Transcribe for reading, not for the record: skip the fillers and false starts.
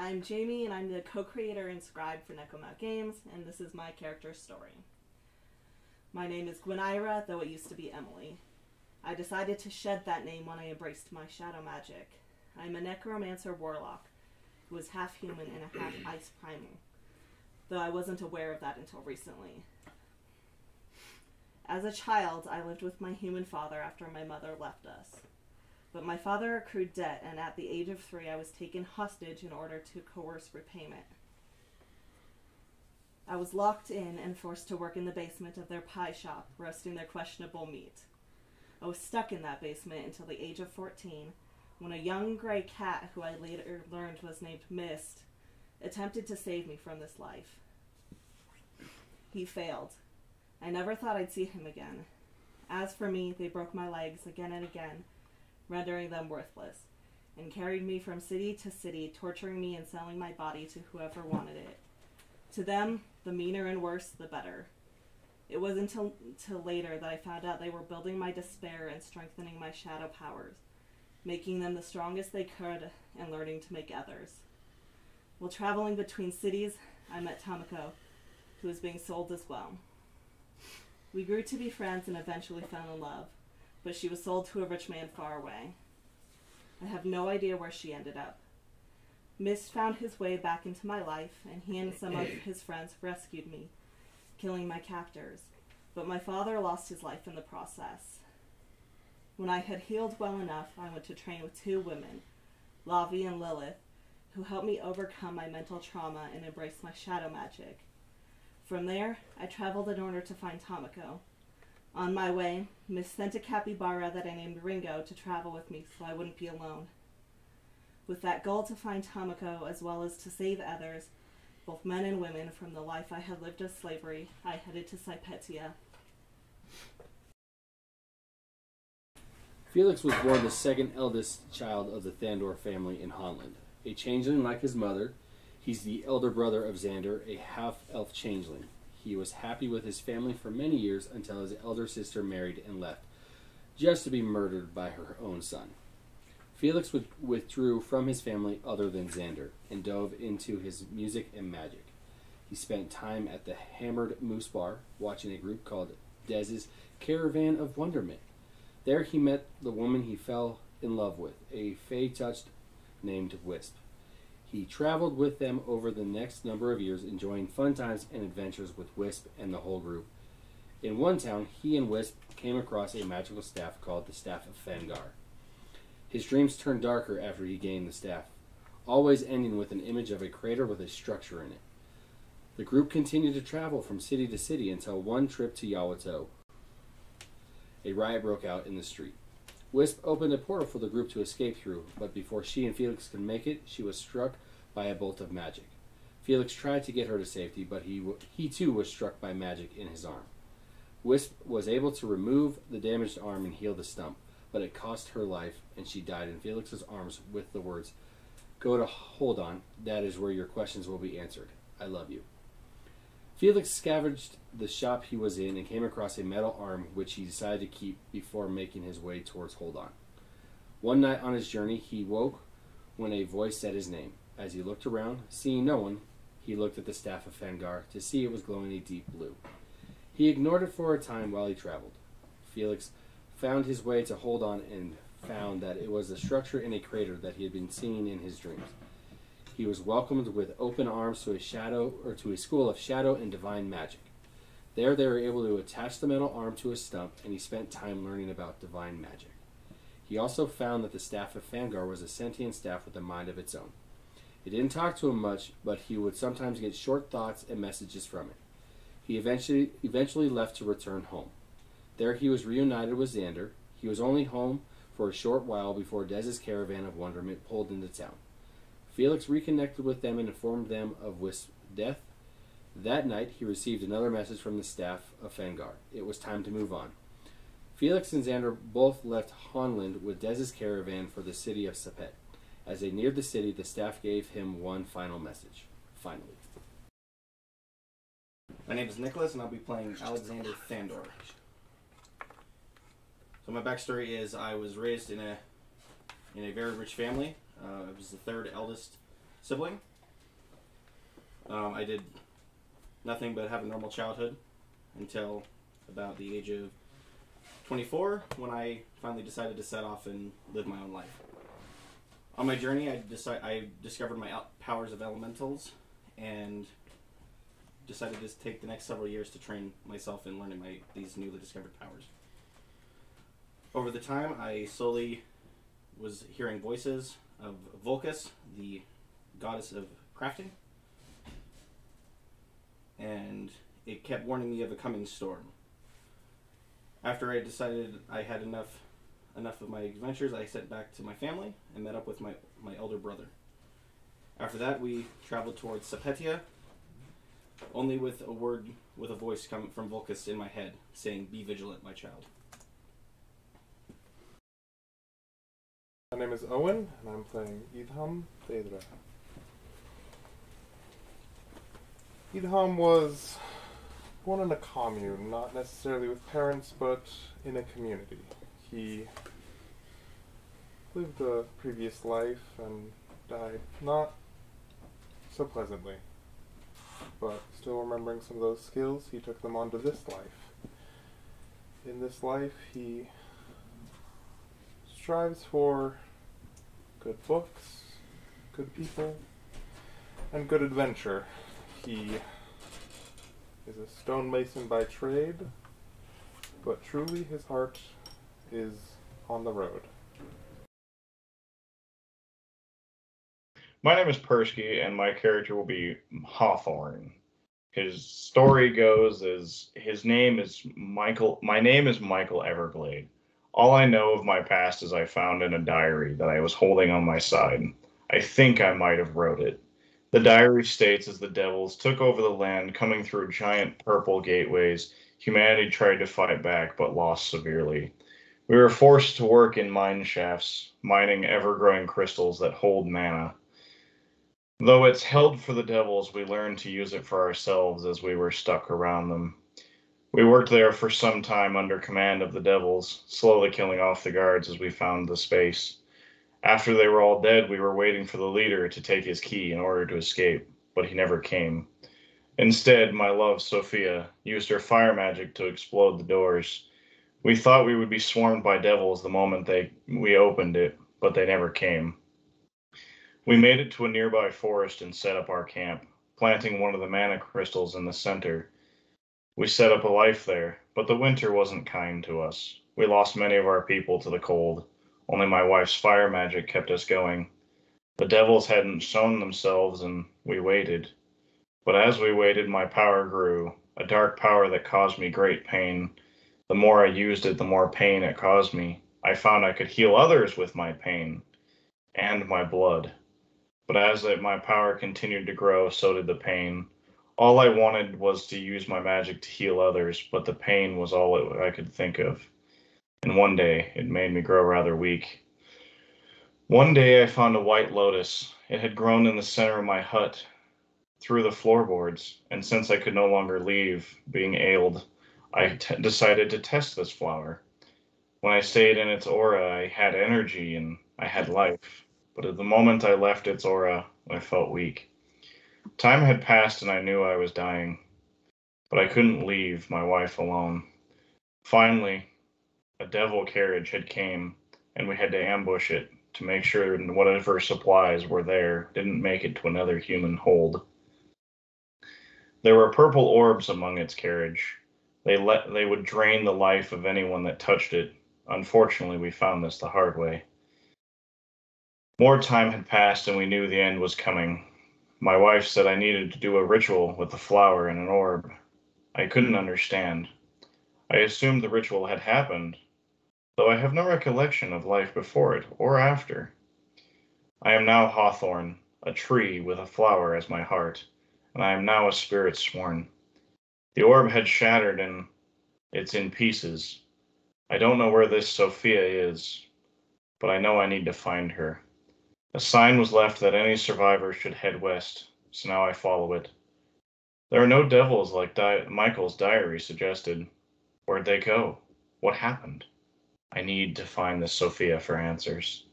I'm Jamie, and I'm the co-creator and scribe for Neko-Maoh Games, and this is my character's story. My name is Gwenira, though it used to be Emily. I decided to shed that name when I embraced my shadow magic. I'm a necromancer warlock who is half human and a half ice primal, though I wasn't aware of that until recently. As a child, I lived with my human father after my mother left us. But my father accrued debt, and at the age of 3, I was taken hostage in order to coerce repayment. I was locked in and forced to work in the basement of their pie shop, roasting their questionable meat. I was stuck in that basement until the age of 14, when a young gray cat, who I later learned was named Mist, attempted to save me from this life. He failed. I never thought I'd see him again. As for me, they broke my legs again and again, rendering them worthless, and carried me from city to city, torturing me and selling my body to whoever wanted it. To them, the meaner and worse, the better. It was until later that I found out they were building my despair and strengthening my shadow powers, making them the strongest they could and learning to make others. While traveling between cities, I met Tamako, who was being sold as well. We grew to be friends and eventually fell in love, but she was sold to a rich man far away. I have no idea where she ended up. Mist found his way back into my life, and he and some of his friends rescued me, killing my captors, but my father lost his life in the process. When I had healed well enough, I went to train with 2 women, Lavi and Lilith, who helped me overcome my mental trauma and embrace my shadow magic. From there, I traveled in order to find Tamako. On my way, Miss sent a capybara that I named Ringo to travel with me so I wouldn't be alone. With that goal to find Tamako as well as to save others, both men and women, from the life I had lived as slavery, I headed to Sypetia. Felix was born the second eldest child of the Thandor family in Holland. A changeling like his mother, he's the elder brother of Xander, a half-elf changeling. He was happy with his family for many years until his elder sister married and left, just to be murdered by her own son. Felix withdrew from his family other than Xander and dove into his music and magic. He spent time at the Hammered Moose Bar, watching a group called Dez's Caravan of Wonderment. There he met the woman he fell in love with, a fey-touched named Wisp. He traveled with them over the next number of years, enjoying fun times and adventures with Wisp and the whole group. In one town, he and Wisp came across a magical staff called the Staff of Fangar. His dreams turned darker after he gained the staff, always ending with an image of a crater with a structure in it. The group continued to travel from city to city until one trip to Yawato. A riot broke out in the street. Wisp opened a portal for the group to escape through, but before she and Felix could make it, she was struck by a bolt of magic. Felix tried to get her to safety, but he too was struck by magic in his arm. Wisp was able to remove the damaged arm and heal the stump, but it cost her life, and she died in Felix's arms with the words, "Go to Hold On, that is where your questions will be answered. I love you." Felix scavenged the shop he was in and came across a metal arm which he decided to keep before making his way towards Hold On. One night on his journey, he woke when a voice said his name. As he looked around, seeing no one, he looked at the Staff of Fangar to see it was glowing a deep blue. He ignored it for a time while he traveled. Felix found his way to Hold On and found that it was a structure in a crater that he had been seeing in his dreams. He was welcomed with open arms to a school of shadow and divine magic. There they were able to attach the metal arm to a stump, and he spent time learning about divine magic. He also found that the Staff of Fangar was a sentient staff with a mind of its own. It didn't talk to him much, but he would sometimes get short thoughts and messages from it. He eventually left to return home. There he was reunited with Xander. He was only home for a short while before Dez's Caravan of Wonderment pulled into town. Felix reconnected with them and informed them of Wisp's death. That night, he received another message from the Staff of Fangar. It was time to move on. Felix and Xander both left Honland with Dez's caravan for the city of Sypet. As they neared the city, the staff gave him one final message. Finally. My name is Nicholas, and I'll be playing Alexander Thandor. So my backstory is I was raised in a very rich family. I was the 3rd eldest sibling. I did nothing but have a normal childhood until about the age of 24, when I finally decided to set off and live my own life. On my journey, I discovered my powers of elementals and decided to take the next several years to train myself in learning these newly discovered powers. Over the time, I slowly was hearing voices of Volcus, the goddess of crafting, and it kept warning me of a coming storm. After I decided I had enough of my adventures, I sent back to my family and met up with my elder brother. After that, we traveled towards Sypetia, only with a voice coming from Volcus in my head, saying, "Be vigilant, my child." My name is Owen, and I'm playing Idham Daedra. Idham was born in a commune, not necessarily with parents, but in a community. He lived a previous life and died not so pleasantly, but still remembering some of those skills, he took them onto this life. In this life, he strives for good books, good people, and good adventure. He is a stonemason by trade, but truly his heart is on the road. My name is Persky, and my character will be Hawthorne. His story goes as his name is Michael. My name is Michael Everglade. All I know of my past is I found in a diary that I was holding on my side. I think I might have wrote it. The diary states as the devils took over the land, coming through giant purple gateways, humanity tried to fight back but lost severely. We were forced to work in mine shafts, mining ever-growing crystals that hold mana. Though it's held for the devils, we learned to use it for ourselves as we were stuck around them. We worked there for some time under command of the devils, slowly killing off the guards as we found the space. After they were all dead, we were waiting for the leader to take his key in order to escape, but he never came. Instead, my love, Sophia, used her fire magic to explode the doors. We thought we would be swarmed by devils the moment we opened it, but they never came. We made it to a nearby forest and set up our camp, planting one of the mana crystals in the center. We set up a life there, but the winter wasn't kind to us. We lost many of our people to the cold. Only my wife's fire magic kept us going. The devils hadn't shown themselves, and we waited. But as we waited, my power grew, a dark power that caused me great pain. The more I used it, the more pain it caused me. I found I could heal others with my pain and my blood. But as my power continued to grow, so did the pain. All I wanted was to use my magic to heal others, but the pain was all I could think of. And one day, it made me grow rather weak. One day, I found a white lotus. It had grown in the center of my hut, through the floorboards, and since I could no longer leave, being ailed, I decided to test this flower. When I stayed in its aura, I had energy and I had life. But at the moment I left its aura, I felt weak. Time had passed and I knew I was dying. But I couldn't leave my wife alone. Finally, a devil carriage had came, and we had to ambush it to make sure whatever supplies were there didn't make it to another human hold. There were purple orbs among its carriage. They would drain the life of anyone that touched it. Unfortunately, we found this the hard way. More time had passed and we knew the end was coming. My wife said I needed to do a ritual with the flower and an orb. I couldn't understand. I assumed the ritual had happened, though I have no recollection of life before it or after. I am now Hawthorne, a tree with a flower as my heart, and I am now a spirit sworn. The orb had shattered and it's in pieces. I don't know where this Sophia is, but I know I need to find her. A sign was left that any survivor should head west, so now I follow it. There are no devils like Michael's diary suggested. Where'd they go? What happened? I need to find this Sophia for answers.